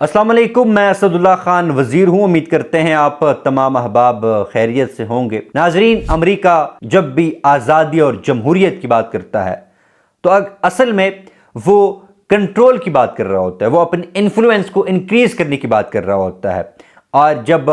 अस्सलाम वालेकुम, मैं असदुल्ला खान वज़ीर हूँ। उम्मीद करते हैं आप तमाम अहबाब खैरियत से होंगे। नाजरीन, अमेरिका जब भी आज़ादी और जमहूरियत की बात करता है तो असल में वो कंट्रोल की बात कर रहा होता है, वो अपने इन्फ्लुएंस को इंक्रीज़ करने की बात कर रहा होता है। और जब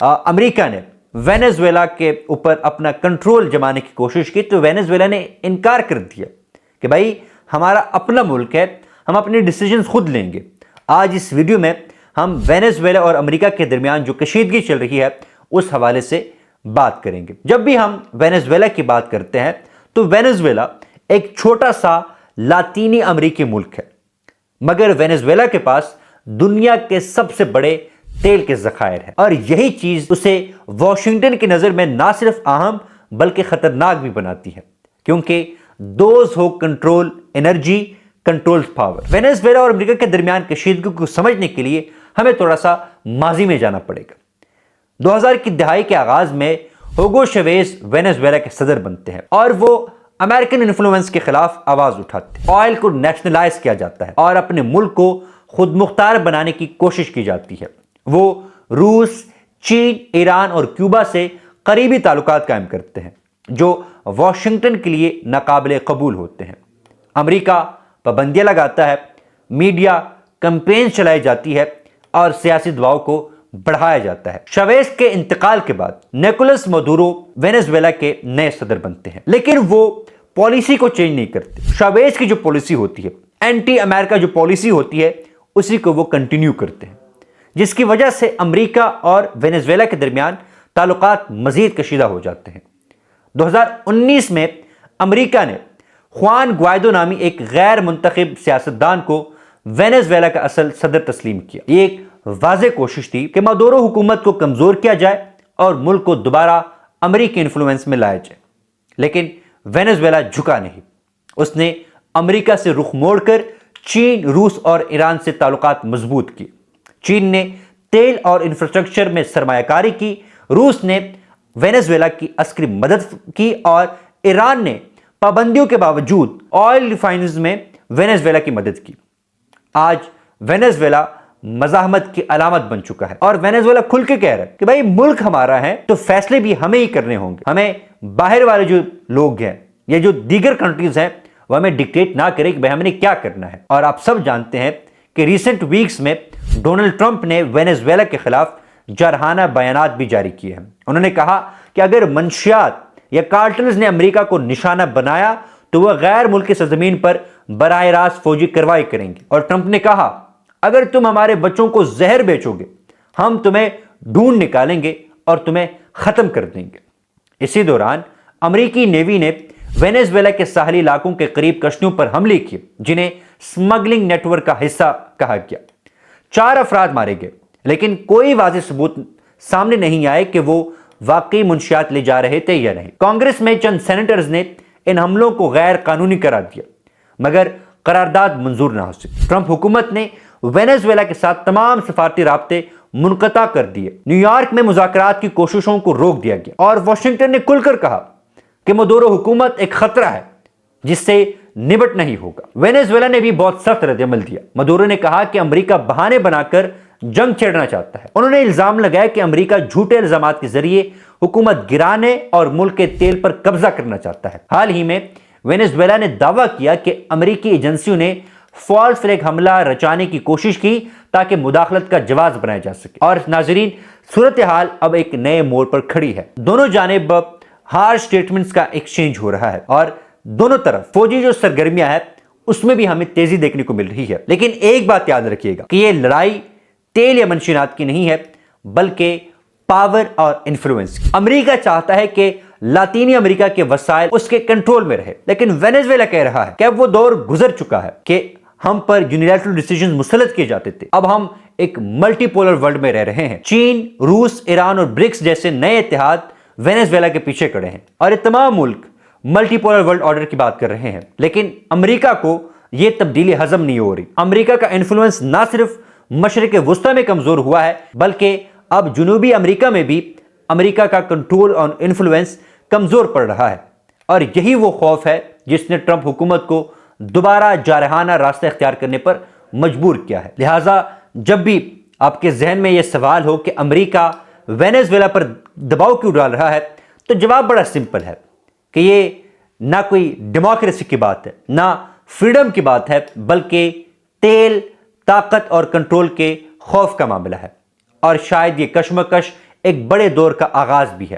अमेरिका ने वेनेजुएला के ऊपर अपना कंट्रोल जमाने की कोशिश की तो वेनेजुएला ने इनकार कर दिया कि भाई हमारा अपना मुल्क है, हम अपने डिसीजंस खुद लेंगे। आज इस वीडियो में हम वेनेजुएला और अमेरिका के दरमियान जो कशीदगी चल रही है उस हवाले से बात करेंगे। जब भी हम वेनेजुएला की बात करते हैं तो वेनेजुएला एक छोटा सा लातीनी अमेरिकी मुल्क है, मगर वेनेजुएला के पास दुनिया के सबसे बड़े तेल के ज़खायर हैं और यही चीज़ उसे वॉशिंगटन की नज़र में ना सिर्फ अहम बल्कि ख़तरनाक भी बनाती है, क्योंकि दोज हो control energy controls power. Venezuela और अमेरिका के दरमियान कशीदगी को समझने के लिए हमें थोड़ा सा माजी में जाना पड़ेगा। 2000 की दहाई के आगाज में हुगो चेवेज वेनेजुएला के सदर बनते हैं और वो अमेरिकन इन्फ्लुएंस के खिलाफ आवाज उठाते हैं। ऑयल को नेशनलाइज किया जाता है और अपने मुल्क को खुद मुख्तार बनाने की कोशिश की जाती है। वो रूस, चीन, ईरान और क्यूबा से करीबी ताल्लुकात कायम करते हैं जो वॉशिंगटन के लिए नाकाबिले कबूल होते हैं। अमेरिका पाबंदियां लगाता है, मीडिया कैंपेन चलाई जाती है और सियासी दबाव को बढ़ाया जाता है। चेवेज के इंतकाल के बाद निकोलस मदुरो वेनेजुएला के नए सदर बनते हैं, लेकिन वो पॉलिसी को चेंज नहीं करते। चेवेज की जो पॉलिसी होती है, एंटी अमेरिका जो पॉलिसी होती है, उसी को वो कंटिन्यू करते हैं, जिसकी वजह से अमेरिका और वेनेजुएला के दरमियान ताल्लुकात मजीद कशीदा हो जाते हैं। 2019 में अमेरिका ने खुआन ग्वाइडो नामी एक गैर मुंतखब सियासतदान को वेनेजुएला का असल सदर तस्लीम किया। ये एक वाज़ेह कोशिश थी कि मदुरो हुकूमत को कमज़ोर किया जाए और मुल्क को दोबारा अमेरिकी इन्फ्लुएंस में लाया जाए, लेकिन वेनेजुएला झुका नहीं। उसने अमेरिका से रुख मोड़कर चीन, रूस और ईरान से ताल्लुकात मजबूत किए। चीन ने तेल और इंफ्रास्ट्रक्चर में सरमायाकारी की, रूस ने वेनेजुएला की अस्करी मदद की और ईरान ने पाबंदियों के बावजूद ऑयल रिफाइनरीज में वेनेजुएला की मदद की। आज वेनेजुएला मज़ाहमत की अलामत बन चुका है और वेनेजुएला खुल के कह रहा है कि भाई मुल्क हमारा है तो फैसले भी हमें ही करने होंगे। हमें बाहर वाले जो लोग हैं या जो दीगर कंट्रीज हैं वो हमें डिक्टेट ना करें कि भाई हमने क्या करना है। और आप सब जानते हैं कि रिसेंट वीक्स में डोनाल्ड ट्रंप ने वेनेजुएला के खिलाफ जरहाना बयानात भी जारी किए हैं। उन्होंने कहा कि अगर मंशियात या कार्टेल्स ने अमेरिका को निशाना बनाया तो वह गैर मुल्की सरजमीन पर बराह रास्त फौजी कार्रवाई करेंगे। और ट्रंप ने कहा, अगर तुम हमारे बच्चों को जहर बेचोगे हम तुम्हें ढूंढ निकालेंगे और तुम्हें खत्म कर देंगे। इसी दौरान अमेरिकी नेवी ने वेनेजुएला के साहली इलाकों के करीब कश्तियों पर हमले किए जिन्हें स्मगलिंग नेटवर्क का हिस्सा कहा गया। 4 अफराद मारे गए, लेकिन कोई वाज़ेह सबूत सामने नहीं आए कि वो वाकई मुंशियात ले जा रहे थे या नहीं। कांग्रेस में चंद सेनेटर्स ने इन हमलों को गैर कानूनी करार दिया, मगर करारदाद मंजूर ना हो सकी। ट्रंप हुकूमत ने वेनेजुएला के साथ तमाम सफारती राब्ते मुनक़ता कर दिए। न्यूयॉर्क में मुज़ाकरात की कोशिशों को रोक दिया गया और वाशिंगटन ने खुलकर कहा कि मदुरो हुकूमत एक खतरा है जिससे निबट नहीं होगा। वेनेजुएला ने भी बहुत सख्त रद्द-ए-अमल दिया। मदुरो ने कहा कि अमेरिका बहाने बनाकर जंग छेड़ना चाहता है। उन्होंने इल्जाम लगाया कि अमेरिका झूठे इल्जामात के जरिए हुकूमत गिराने और मुल्क के तेल पर कब्जा करना चाहता है। हाल ही में वेनेजुएला ने दावा किया कि अमेरिकी एजेंसियों ने फॉल्स फ्लैग हमला रचाने की कोशिश की ताकि मुदाखलत का जवाब बनाया जा सके। और नाजरीन, सूरत हाल अब एक नए मोड़ पर खड़ी है। दोनों जानिब हार्श स्टेटमेंट्स का एक्सचेंज हो रहा है और दोनों तरफ फौजी जो सरगर्मियां हैं उसमें भी हमें तेजी देखने को मिल रही है। लेकिन एक बात याद रखिएगा कि यह लड़ाई तेल या मंशीनात की नहीं है, बल्कि पावर और इन्फ्लुएंस की। अमेरिका चाहता है कि लातीनी अमेरिका के वसाइल उसके कंट्रोल में रहे, लेकिन वेनेजुएला कह रहा है कि अब वो दौर गुजर चुका है कि हम पर यूनिलैटरल डिसीजंस मुसल्लत किए जाते थे। अब हम एक मल्टीपोलर वर्ल्ड में रह रहे हैं। चीन, रूस, ईरान और ब्रिक्स जैसे नए इत्तेहाद वेनेजुएला के पीछे खड़े हैं और ये तमाम मुल्क मल्टीपोलर वर्ल्ड ऑर्डर की बात कर रहे हैं, लेकिन अमेरिका को यह तब्दीली हजम नहीं हो रही। अमेरिका का इन्फ्लुएंस ना सिर्फ मशरिक वुस्ता में कमजोर हुआ है, बल्कि अब जनूबी अमेरिका में भी अमेरिका का कंट्रोल और इन्फ्लुएंस कमजोर पड़ रहा है। और यही वो खौफ है जिसने ट्रंप हुकूमत को दोबारा जारहाना रास्ता इख्तियार करने पर मजबूर किया है। लिहाजा جب بھی آپ کے ذہن میں یہ سوال ہو کہ امریکہ وینزویلا پر دباؤ کیوں ڈال رہا ہے، تو جواب بڑا سمپل ہے کہ یہ نہ کوئی ڈیموکریسی کی بات ہے، نہ فریڈم کی بات ہے، بلکہ تیل، طاقت اور کنٹرول کے خوف کا معاملہ ہے، اور شاید یہ کشمکش ایک بڑے دور کا آغاز بھی ہے۔